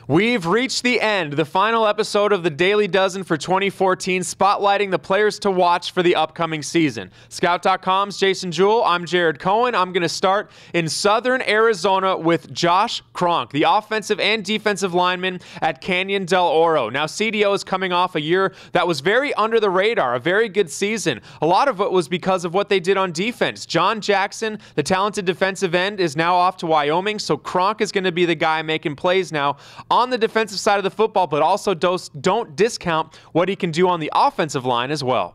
We've reached the end, the final episode of the Daily Dozen for 2014, spotlighting the players to watch for the upcoming season. Scout.com's Jason Jewell, I'm Jared Cohen. I'm going to start in southern Arizona with Josh Kronk, the offensive and defensive lineman at Canyon del Oro. Now, CDO is coming off a year that was very under the radar, a very good season. A lot of it was because of what they did on defense. John Jackson, the talented defensive end, is now off to Wyoming, so Kronk is going to be the guy making plays now on the defensive side of the football, but also don't discount what he can do on the offensive line as well.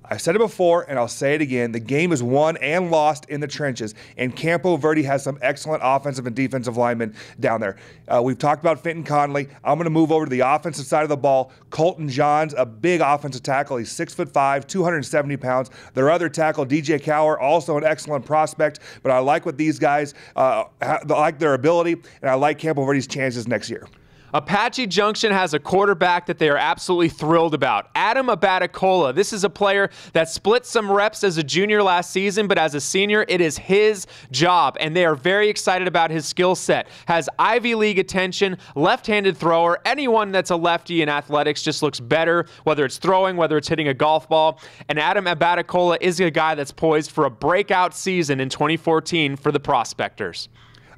I've said it before, and I'll say it again. The game is won and lost in the trenches, and Campo Verde has some excellent offensive and defensive linemen down there. We've talked about Fenton Conley. I'm going to move over to the offensive side of the ball. Colton Johns, a big offensive tackle. He's 6'5", 270 pounds. Their other tackle, DJ Cower, also an excellent prospect, but I like what these guys, I like their ability, and I like Campo Verde's chances next year. Apache Junction has a quarterback that they are absolutely thrilled about. Adam Abaticola. This is a player that split some reps as a junior last season, but as a senior, it is his job, and they are very excited about his skill set. Has Ivy League attention, left-handed thrower. Anyone that's a lefty in athletics just looks better, whether it's throwing, whether it's hitting a golf ball. And Adam Abaticola is a guy that's poised for a breakout season in 2014 for the Prospectors.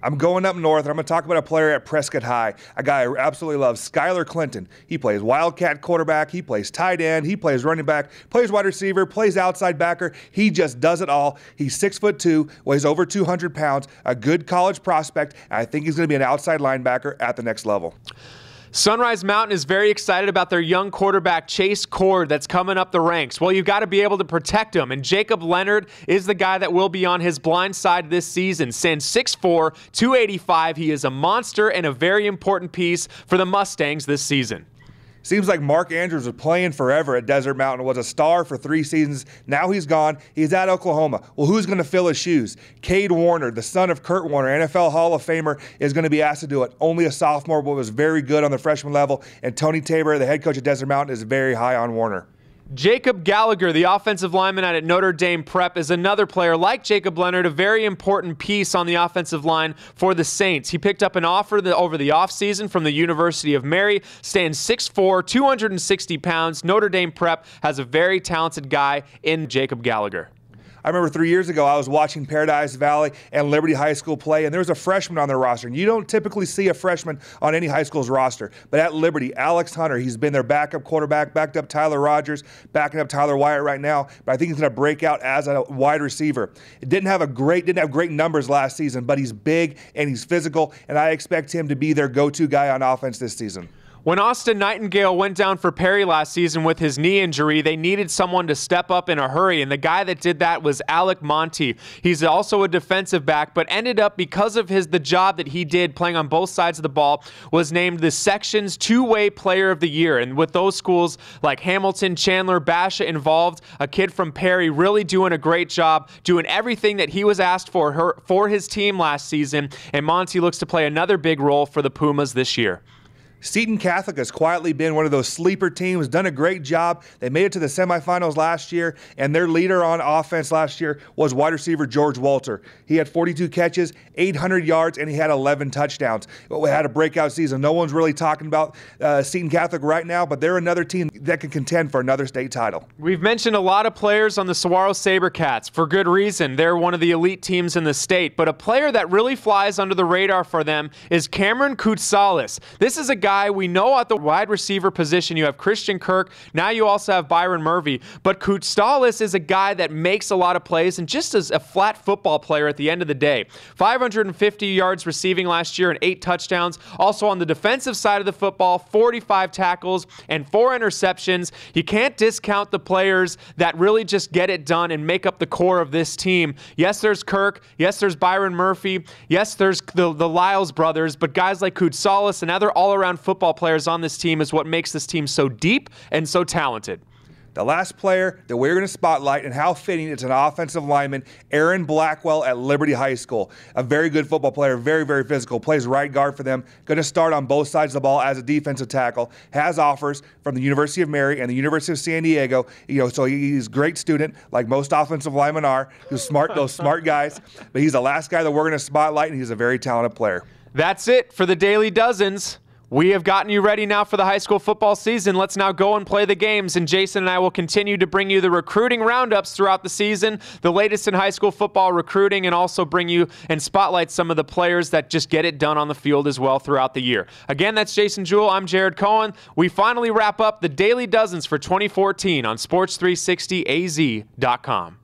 I'm going up north, and I'm going to talk about a player at Prescott High, a guy I absolutely love, Skylar Clinton. He plays Wildcat quarterback, he plays tight end, he plays running back, plays wide receiver, plays outside backer. He just does it all. He's 6'2", weighs over 200 pounds, a good college prospect, and I think he's going to be an outside linebacker at the next level. Sunrise Mountain is very excited about their young quarterback, Chase Cord, that's coming up the ranks. Well, you've got to be able to protect him, and Jacob Leonard is the guy that will be on his blind side this season. Stands 6'4", 285. He is a monster and a very important piece for the Mustangs this season. Seems like Mark Andrews was playing forever at Desert Mountain, was a star for 3 seasons. Now he's gone. He's at Oklahoma. Well, who's going to fill his shoes? Cade Warner, the son of Kurt Warner, NFL Hall of Famer, is going to be asked to do it. Only a sophomore, but was very good on the freshman level. And Tony Tabor, the head coach at Desert Mountain, is very high on Warner. Jacob Gallagher, the offensive lineman at Notre Dame Prep, is another player like Jacob Leonard, a very important piece on the offensive line for the Saints. He picked up an offer over the offseason from the University of Mary, stands 6'4", 260 pounds. Notre Dame Prep has a very talented guy in Jacob Gallagher. I remember 3 years ago, I was watching Paradise Valley and Liberty High School play, and there was a freshman on their roster. And you don't typically see a freshman on any high school's roster. But at Liberty, Alex Hunter, he's been their backup quarterback, backed up Tyler Rogers, backing up Tyler Wyatt right now. But I think he's going to break out as a wide receiver. It didn't have great numbers last season, but he's big and he's physical, and I expect him to be their go-to guy on offense this season. When Austin Nightingale went down for Perry last season with his knee injury, they needed someone to step up in a hurry, and the guy that did that was Alec Monty. He's also a defensive back, but ended up, because of the job that he did playing on both sides of the ball, was named the section's two-way player of the year. And with those schools like Hamilton, Chandler, Basha involved, a kid from Perry really doing a great job, doing everything that he was asked for his team last season, and Monty looks to play another big role for the Pumas this year. Seton Catholic has quietly been one of those sleeper teams, done a great job. They made it to the semifinals last year, and their leader on offense last year was wide receiver George Walter. He had 42 catches, 800 yards, and he had 11 touchdowns. We had a breakout season. No one's really talking about Seton Catholic right now, but they're another team that can contend for another state title. We've mentioned a lot of players on the Saguaro SaberCats. For good reason. They're one of the elite teams in the state, but a player that really flies under the radar for them is Cameron Koutsalis. This is a guy we know at the wide receiver position. You have Christian Kirk. Now you also have Byron Murphy. But Koutsalis is a guy that makes a lot of plays and just is a flat football player at the end of the day. 550 yards receiving last year and 8 touchdowns. Also on the defensive side of the football, 45 tackles and 4 interceptions. You can't discount the players that really just get it done and make up the core of this team. Yes, there's Kirk. Yes, there's Byron Murphy. Yes, there's the Lyles brothers. But guys like Koutsalis and other all-around football players on this team is what makes this team so deep and so talented. The last player that we're going to spotlight, and how fitting, it's an offensive lineman, Aaron Blackwell at Liberty High School. A very good football player, very, very physical, plays right guard for them, going to start on both sides of the ball as a defensive tackle, has offers from the University of Mary and the University of San Diego. So he's a great student, like most offensive linemen are. He's smart, those smart guys. But he's the last guy that we're going to spotlight, and he's a very talented player. That's it for the Daily Dozens. We have gotten you ready now for the high school football season. Let's now go and play the games, and Jason and I will continue to bring you the recruiting roundups throughout the season, the latest in high school football recruiting, and also bring you and spotlight some of the players that just get it done on the field as well throughout the year. Again, that's Jason Jewell. I'm Jared Cohen. We finally wrap up the Daily Dozens for 2014 on Sports360AZ.com.